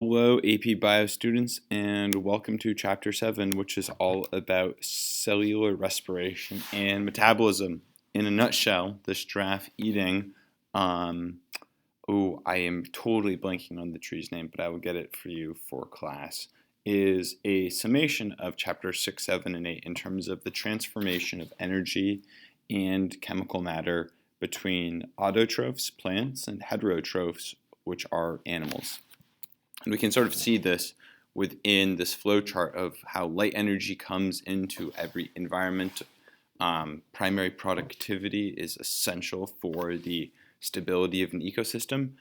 Hello, AP Bio students, and welcome to Chapter 7, which is all about cellular respiration and metabolism. In a nutshell, this giraffe eating, I am totally blanking on the tree's name, but I will get it for you for class, is a summation of Chapters 6, 7, and 8 in terms of the transformation of energy and chemical matter between autotrophs, plants, and heterotrophs, which are animals. And we can sort of see this within this flow chart of how light energy comes into every environment. Primary productivity is essential for the stability of an ecosystem.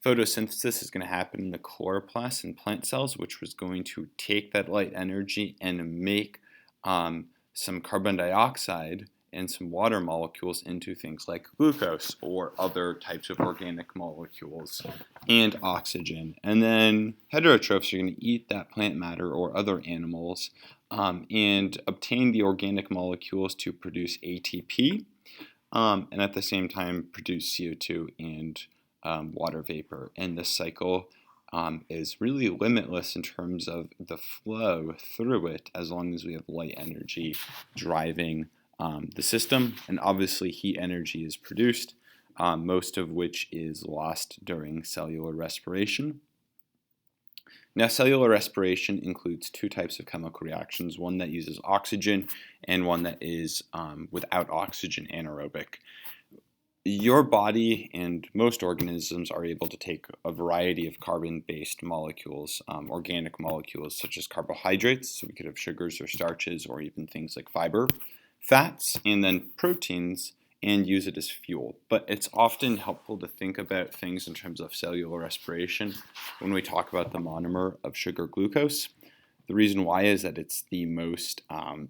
Photosynthesis is going to happen in the chloroplasts in plant cells, which was going to take that light energy and make some carbon dioxide and some water molecules into things like glucose or other types of organic molecules and oxygen. And then heterotrophs are going to eat that plant matter or other animals and obtain the organic molecules to produce ATP and at the same time produce CO2 and water vapor. And this cycle is really limitless in terms of the flow through it as long as we have light energy driving the system. And obviously heat energy is produced, most of which is lost during cellular respiration. Now, cellular respiration includes two types of chemical reactions, one that uses oxygen and one that is without oxygen, anaerobic. Your body and most organisms are able to take a variety of carbon-based molecules, organic molecules such as carbohydrates, so we could have sugars or starches or even things like fiber, fats, and then proteins, and use it as fuel. But it's often helpful to think about things in terms of cellular respiration when we talk about the monomer of sugar glucose. The reason why is that it's the most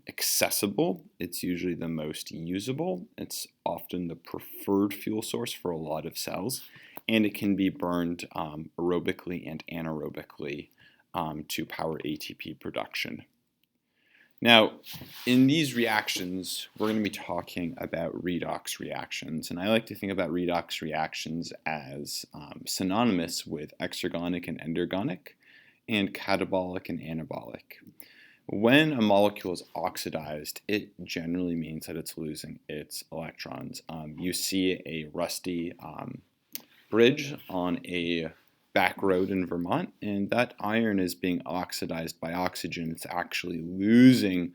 accessible, it's usually the most usable, it's often the preferred fuel source for a lot of cells, and it can be burned aerobically and anaerobically to power ATP production. Now, in these reactions, we're going to be talking about redox reactions, and I like to think about redox reactions as synonymous with exergonic and endergonic, and catabolic and anabolic. When a molecule is oxidized, it generally means that it's losing its electrons. You see a rusty bridge on a back road in Vermont, and that iron is being oxidized by oxygen. It's actually losing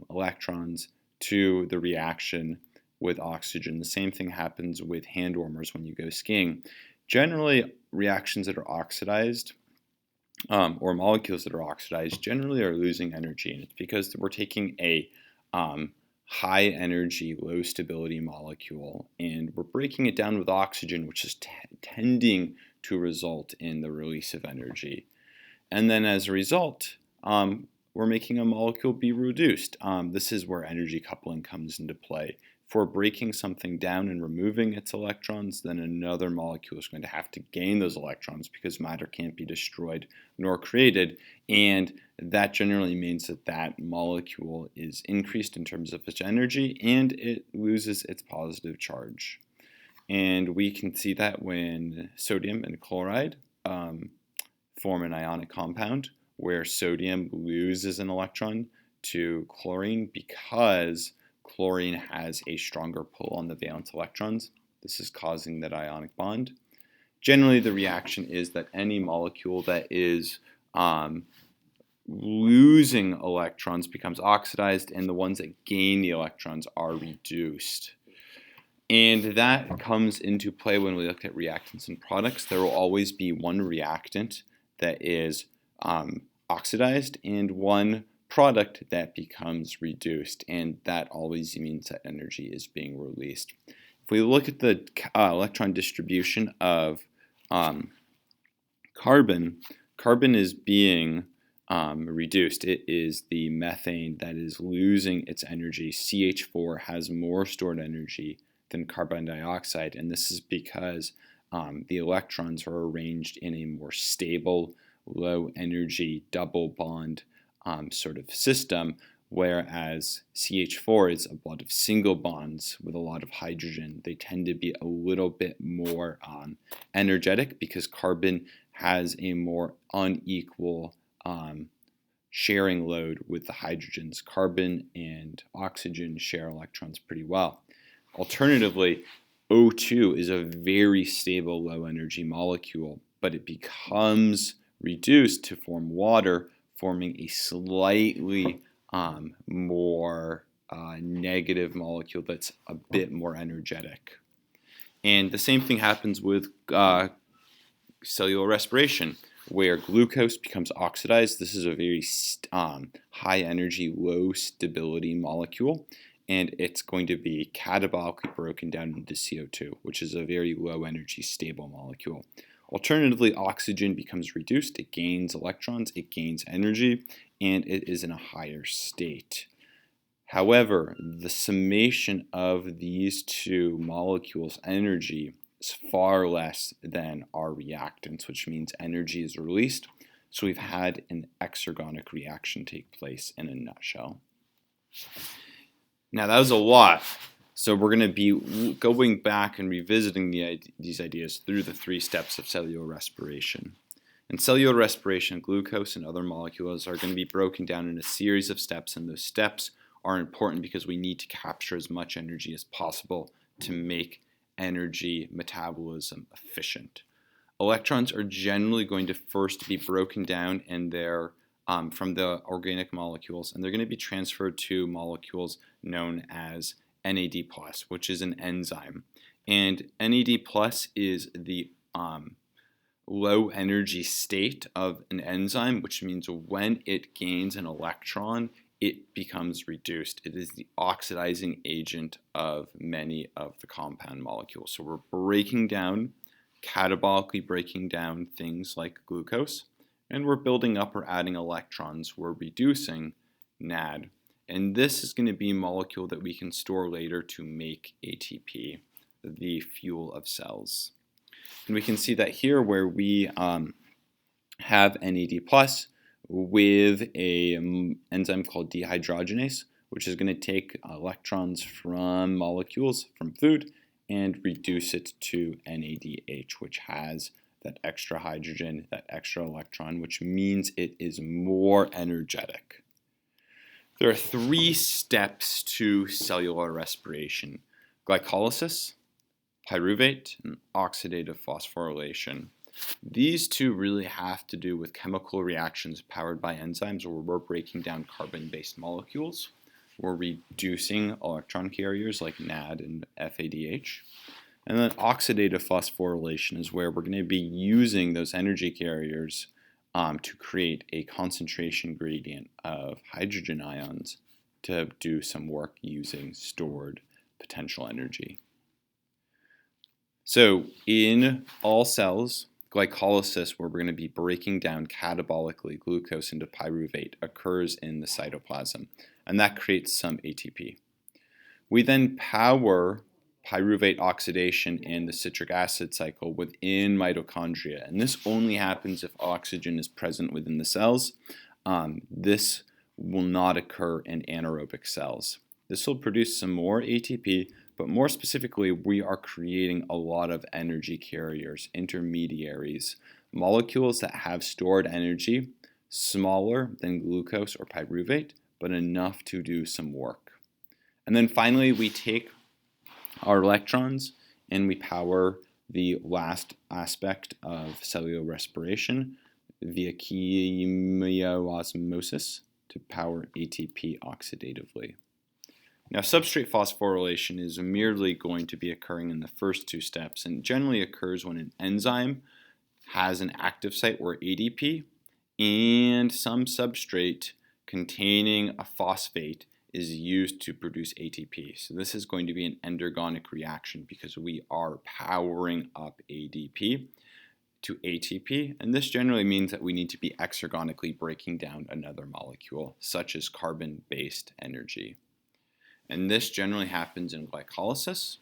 electrons to the reaction with oxygen. The same thing happens with hand warmers when you go skiing. Generally, reactions that are oxidized or molecules that are oxidized generally are losing energy, and it's because we're taking a high energy, low stability molecule and we're breaking it down with oxygen, which is tending to result in the release of energy. And then as a result, we're making a molecule be reduced. This is where energy coupling comes into play. If we're breaking something down and removing its electrons, then another molecule is going to have to gain those electrons because matter can't be destroyed nor created, and that generally means that that molecule is increased in terms of its energy and it loses its positive charge. And we can see that when sodium and chloride form an ionic compound where sodium loses an electron to chlorine because chlorine has a stronger pull on the valence electrons. This is causing that ionic bond. Generally, the reaction is that any molecule that is losing electrons becomes oxidized, and the ones that gain the electrons are reduced. And that comes into play when we look at reactants and products. There will always be one reactant that is oxidized and one product that becomes reduced, and that always means that energy is being released. If we look at the electron distribution of carbon is being reduced. It is the methane that is losing its energy. CH4 has more stored energy than carbon dioxide, and this is because the electrons are arranged in a more stable, low energy double bond sort of system, whereas CH4 is a lot of single bonds with a lot of hydrogen. They tend to be a little bit more energetic because carbon has a more unequal sharing load with the hydrogens. Carbon and oxygen share electrons pretty well. Alternatively, O2 is a very stable low energy molecule, but it becomes reduced to form water, forming a slightly more negative molecule that's a bit more energetic. And the same thing happens with cellular respiration, where glucose becomes oxidized. This is a very high energy, low stability molecule, and it's going to be catabolically broken down into CO2, which is a very low energy, stable molecule. Alternatively, oxygen becomes reduced. It gains electrons, it gains energy, and it is in a higher state. However, the summation of these two molecules' energy is far less than our reactants, which means energy is released. So we've had an exergonic reaction take place in a nutshell. Now that was a lot. So we're going to be going back and revisiting these ideas through the 3 steps of cellular respiration. In cellular respiration, glucose and other molecules are going to be broken down in a series of steps, and those steps are important because we need to capture as much energy as possible to make energy metabolism efficient. Electrons are generally going to first be broken down in from the organic molecules, and they're going to be transferred to molecules known as NAD+, which is an enzyme. And NAD+ is the low energy state of an enzyme, which means when it gains an electron, it becomes reduced. It is the oxidizing agent of many of the compound molecules. So we're catabolically breaking down things like glucose, and we're building up or adding electrons. We're reducing NAD. And this is going to be a molecule that we can store later to make ATP, the fuel of cells. And we can see that here where we have NAD+, with an enzyme called dehydrogenase, which is going to take electrons from molecules from food and reduce it to NADH, which has that extra hydrogen, that extra electron, which means it is more energetic. There are 3 steps to cellular respiration: glycolysis, pyruvate, and oxidative phosphorylation. These 2 really have to do with chemical reactions powered by enzymes, where we're breaking down carbon-based molecules. We're reducing electron carriers like NAD and FADH. And then oxidative phosphorylation is where we're going to be using those energy carriers to create a concentration gradient of hydrogen ions to do some work using stored potential energy. So in all cells, glycolysis, where we're going to be breaking down catabolically glucose into pyruvate, occurs in the cytoplasm, and that creates some ATP. We then power pyruvate oxidation in the citric acid cycle within mitochondria, and this only happens if oxygen is present within the cells. This will not occur in anaerobic cells. This will produce some more ATP, but more specifically, we are creating a lot of energy carriers, intermediaries, molecules that have stored energy, smaller than glucose or pyruvate, but enough to do some work. And then finally, we take our electrons and we power the last aspect of cellular respiration via chemiosmosis to power ATP oxidatively. Now, substrate phosphorylation is merely going to be occurring in the first 2 steps, and generally occurs when an enzyme has an active site or ADP, and some substrate containing a phosphate is used to produce ATP. So this is going to be an endergonic reaction because we are powering up ADP to ATP, and this generally means that we need to be exergonically breaking down another molecule, such as carbon-based energy. And this generally happens in glycolysis.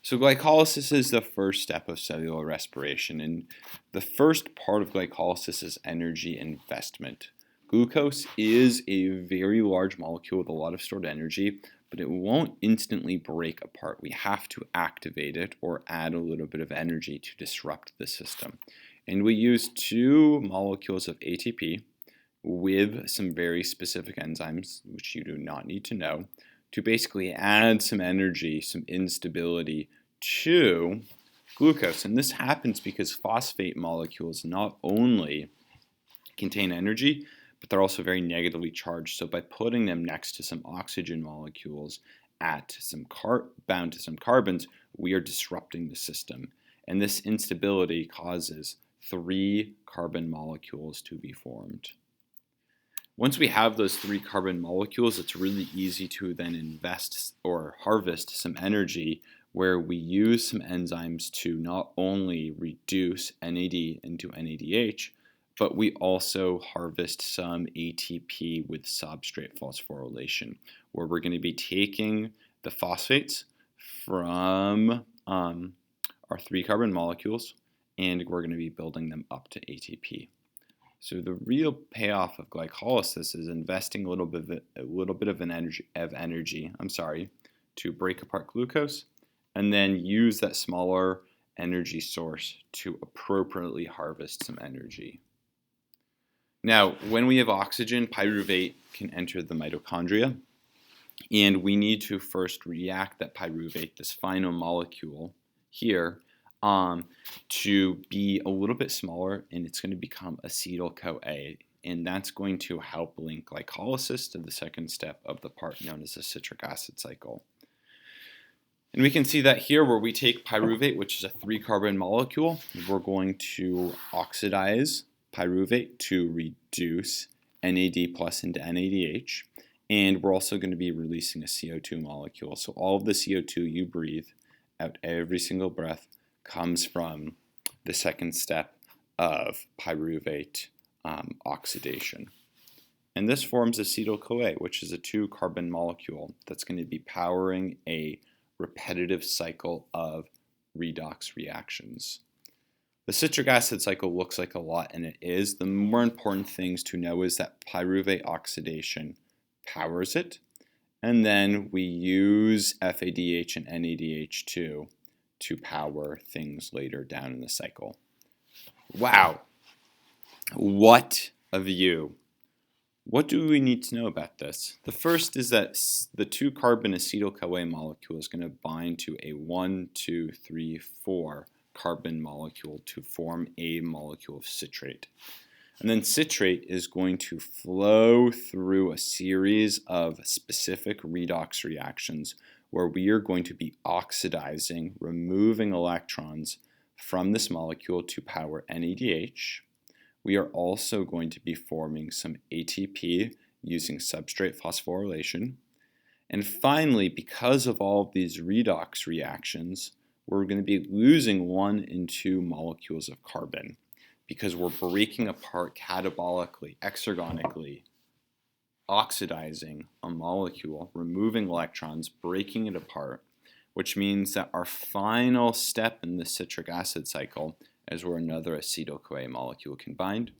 So glycolysis is the first step of cellular respiration, and the first part of glycolysis is energy investment. Glucose is a very large molecule with a lot of stored energy, but it won't instantly break apart. We have to activate it or add a little bit of energy to disrupt the system. And we use 2 molecules of ATP with some very specific enzymes, which you do not need to know, to basically add some energy, some instability to glucose. And this happens because phosphate molecules not only contain energy, but they're also very negatively charged. So by putting them next to some oxygen molecules bound to some carbons, we are disrupting the system. And this instability causes 3 carbon molecules to be formed. Once we have those 3 carbon molecules, it's really easy to then invest or harvest some energy where we use some enzymes to not only reduce NAD into NADH, but we also harvest some ATP with substrate phosphorylation, where we're going to be taking the phosphates from our 3 carbon molecules, and we're going to be building them up to ATP. So the real payoff of glycolysis is investing a little bit of energy to break apart glucose, and then use that smaller energy source to appropriately harvest some energy. Now, when we have oxygen, pyruvate can enter the mitochondria, and we need to first react that pyruvate, this final molecule here, to be a little bit smaller, and it's going to become acetyl-CoA, and that's going to help link glycolysis to the second step of the part known as the citric acid cycle. And we can see that here where we take pyruvate, which is a 3-carbon molecule, we're going to oxidize pyruvate to reduce NAD plus into NADH, and we're also going to be releasing a CO2 molecule. So all of the CO2 you breathe out every single breath comes from the second step of pyruvate oxidation. And this forms acetyl-CoA, which is a 2-carbon molecule that's going to be powering a repetitive cycle of redox reactions. The citric acid cycle looks like a lot, and it is. The more important things to know is that pyruvate oxidation powers it, and then we use FADH and NADH2 to power things later down in the cycle. Wow! What a view! What do we need to know about this? The first is that the 2-carbon acetyl-CoA molecule is going to bind to a 1, 2, 3, 4 carbon molecule to form a molecule of citrate. And then citrate is going to flow through a series of specific redox reactions where we are going to be oxidizing, removing electrons from this molecule to power NADH. We are also going to be forming some ATP using substrate phosphorylation. And finally, because of all of these redox reactions, we're going to be losing 1 and 2 molecules of carbon because we're breaking apart catabolically, exergonically, oxidizing a molecule, removing electrons, breaking it apart, which means that our final step in the citric acid cycle is where another acetyl-CoA molecule can bind,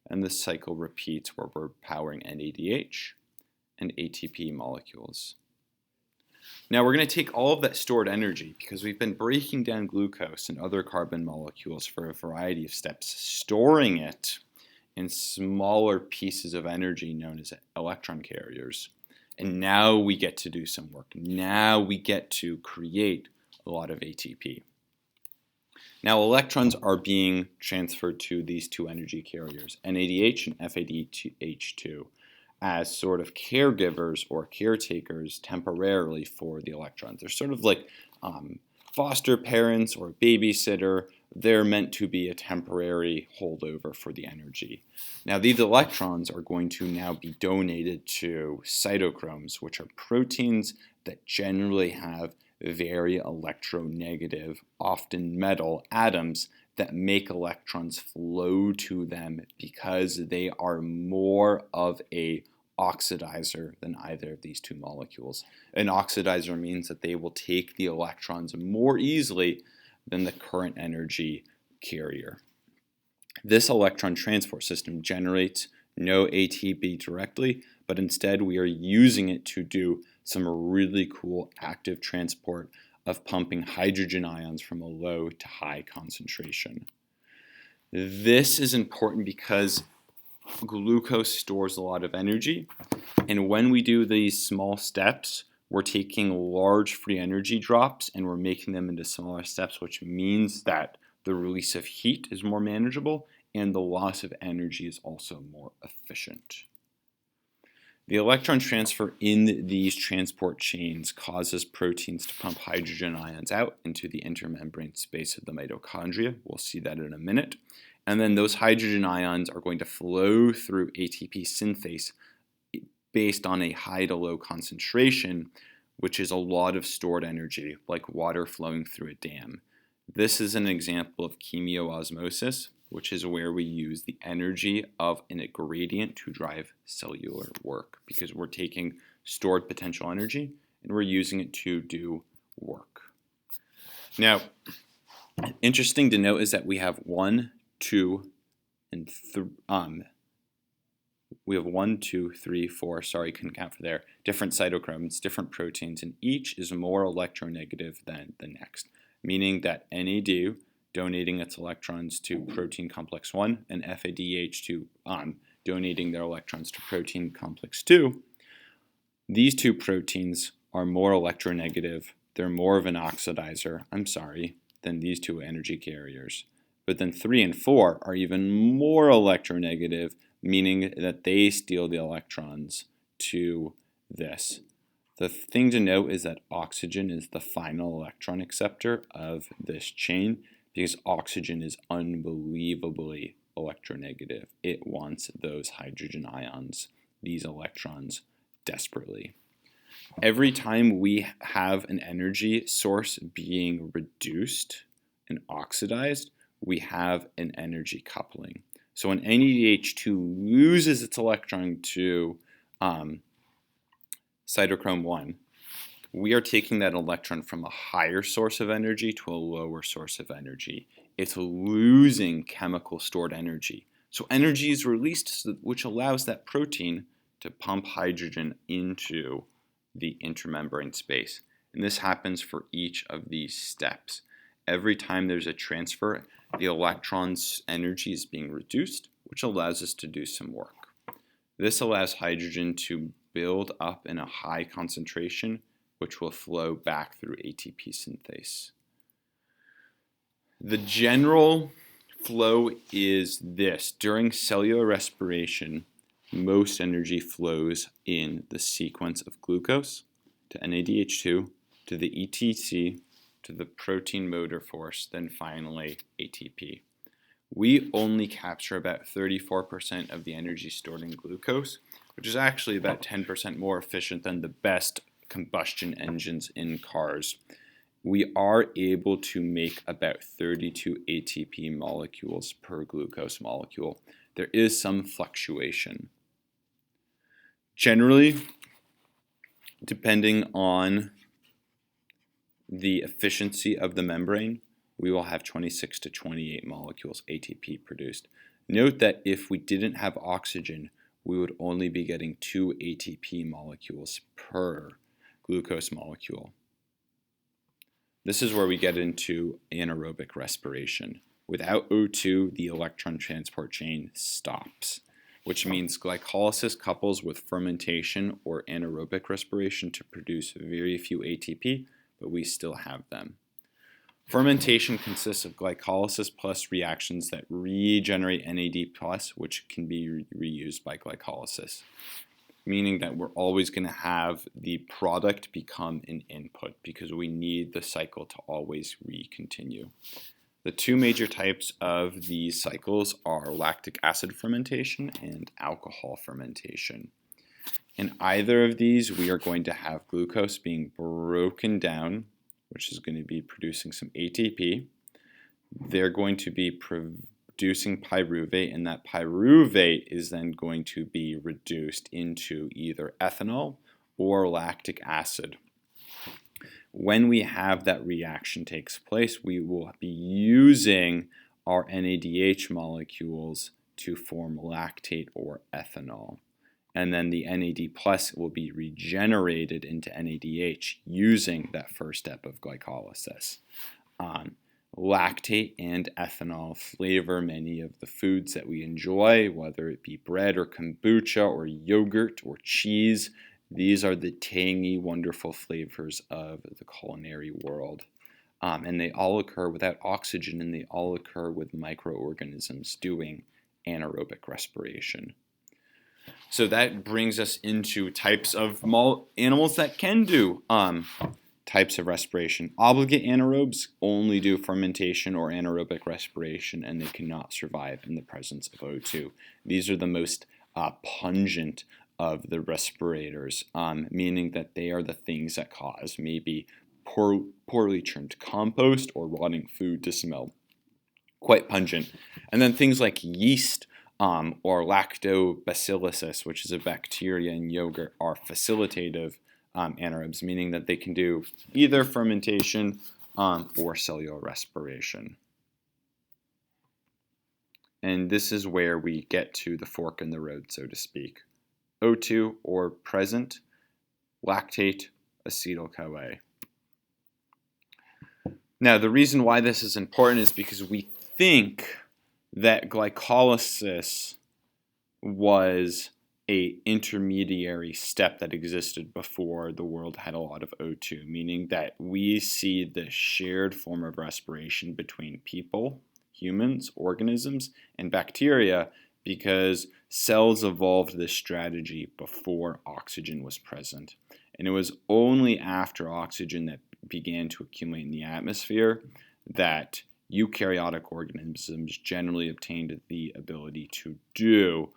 and this cycle repeats where we're powering NADH and ATP molecules. Now we're going to take all of that stored energy, because we've been breaking down glucose and other carbon molecules for a variety of steps, storing it in smaller pieces of energy known as electron carriers. And now we get to do some work. Now we get to create a lot of ATP. Now electrons are being transferred to these 2 energy carriers, NADH and FADH2, as sort of caregivers or caretakers temporarily for the electrons. They're sort of like foster parents or a babysitter. They're meant to be a temporary holdover for the energy. Now these electrons are going to now be donated to cytochromes, which are proteins that generally have very electronegative, often metal atoms that make electrons flow to them because they are more of a oxidizer than either of these 2 molecules. An oxidizer means that they will take the electrons more easily than the current energy carrier. This electron transfer system generates no ATP directly, but instead we are using it to do some really cool active transport of pumping hydrogen ions from a low to high concentration. This is important because glucose stores a lot of energy, and when we do these small steps, we're taking large free energy drops and we're making them into smaller steps, which means that the release of heat is more manageable and the loss of energy is also more efficient. The electron transfer in these transport chains causes proteins to pump hydrogen ions out into the intermembrane space of the mitochondria. We'll see that in a minute. And then those hydrogen ions are going to flow through ATP synthase based on a high to low concentration, which is a lot of stored energy, like water flowing through a dam. This is an example of chemiosmosis, which is where we use the energy of a gradient to drive cellular work, because we're taking stored potential energy and we're using it to do work. Now, interesting to note is that we have 1, 2, and 3, 4, sorry, couldn't count for there, different cytochromes, different proteins, and each is more electronegative than the next, meaning that NAD, donating its electrons to protein complex 1, and FADH2 donating their electrons to protein complex 2, these two proteins are more electronegative, they're more of an oxidizer, than these two energy carriers. But then 3 and 4 are even more electronegative, meaning that they steal the electrons to this. The thing to note is that oxygen is the final electron acceptor of this chain, because oxygen is unbelievably electronegative. It wants those hydrogen ions, these electrons, desperately. Every time we have an energy source being reduced and oxidized, we have an energy coupling. So when NADH2 loses its electron to cytochrome 1, we are taking that electron from a higher source of energy to a lower source of energy. It's losing chemical stored energy. So energy is released, which allows that protein to pump hydrogen into the intermembrane space. And this happens for each of these steps. Every time there's a transfer, the electron's energy is being reduced, which allows us to do some work. This allows hydrogen to build up in a high concentration, which will flow back through ATP synthase. The general flow is this. During cellular respiration, most energy flows in the sequence of glucose to NADH2 to the ETC to the protein motor force, then finally ATP. We only capture about 34% of the energy stored in glucose, which is actually about 10% more efficient than the best combustion engines in cars. We are able to make about 32 ATP molecules per glucose molecule. There is some fluctuation. Generally, depending on the efficiency of the membrane, we will have 26 to 28 molecules ATP produced. Note that if we didn't have oxygen, we would only be getting 2 ATP molecules per glucose molecule. This is where we get into anaerobic respiration. Without O2, the electron transport chain stops, which means glycolysis couples with fermentation or anaerobic respiration to produce very few ATP, but we still have them. Fermentation consists of glycolysis plus reactions that regenerate NAD+, which can be reused by glycolysis, meaning that we're always going to have the product become an input because we need the cycle to always continue. The two major types of these cycles are lactic acid fermentation and alcohol fermentation. In either of these, we are going to have glucose being broken down, which is going to be producing some ATP. They're going to be producing pyruvate, and that pyruvate is then going to be reduced into either ethanol or lactic acid. When we have that reaction takes place, we will be using our NADH molecules to form lactate or ethanol. And then the NAD plus will be regenerated into NADH using that first step of glycolysis. Lactate and ethanol flavor many of the foods that we enjoy, whether it be bread or kombucha or yogurt or cheese. These are the tangy, wonderful flavors of the culinary world. And they all occur without oxygen, and they all occur with microorganisms doing anaerobic respiration. So that brings us into types of animals that can do types of respiration. Obligate anaerobes only do fermentation or anaerobic respiration, and they cannot survive in the presence of O2. These are the most pungent of the respirators, meaning that they are the things that cause maybe poorly churned compost or rotting food to smell quite pungent. And then things like yeast or lactobacillus, which is a bacteria in yogurt, are facilitative anaerobes, meaning that they can do either fermentation or cellular respiration. And this is where we get to the fork in the road, so to speak. O2 or present, lactate, acetyl-CoA. Now, the reason why this is important is because we think that glycolysis was an intermediary step that existed before the world had a lot of O2, meaning that we see the shared form of respiration between people, humans, organisms, and bacteria because cells evolved this strategy before oxygen was present. And it was only after oxygen that began to accumulate in the atmosphere that eukaryotic organisms generally obtained the ability to do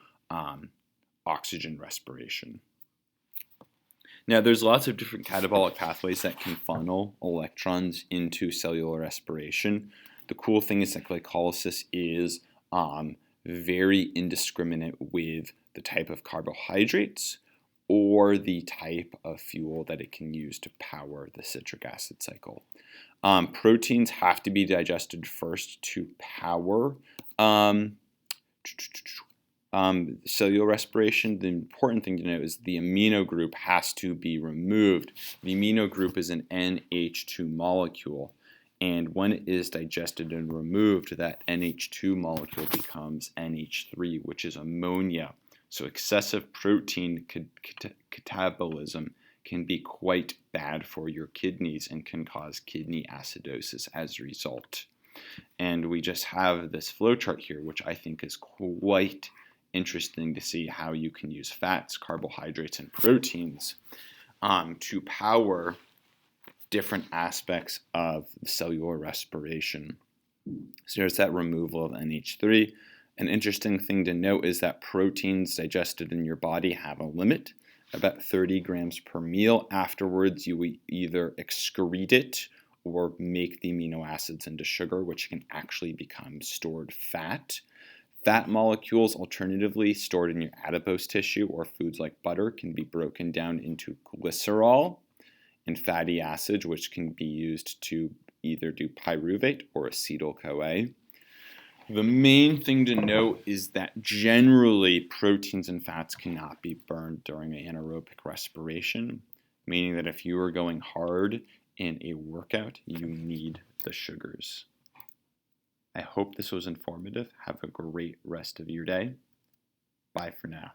oxygen respiration. Now, there's lots of different catabolic pathways that can funnel electrons into cellular respiration. The cool thing is that glycolysis is very indiscriminate with the type of carbohydrates or the type of fuel that it can use to power the citric acid cycle. Proteins have to be digested first to power cellular respiration. The important thing to note is the amino group has to be removed. The amino group is an NH2 molecule, and when it is digested and removed, that NH2 molecule becomes NH3, which is ammonia. So excessive protein catabolism can be quite bad for your kidneys and can cause kidney acidosis as a result. And we just have this flowchart here, which I think is quite interesting to see how you can use fats, carbohydrates, and proteins to power different aspects of cellular respiration. So there's that removal of NH3. An interesting thing to note is that proteins digested in your body have a limit, about 30 grams per meal. Afterwards, you either excrete it or make the amino acids into sugar, which can actually become stored fat. Fat molecules, alternatively stored in your adipose tissue or foods like butter, can be broken down into glycerol and fatty acids, which can be used to either do pyruvate or acetyl-CoA. The main thing to note is that generally proteins and fats cannot be burned during anaerobic respiration, meaning that if you are going hard in a workout, you need the sugars. I hope this was informative. Have a great rest of your day. Bye for now.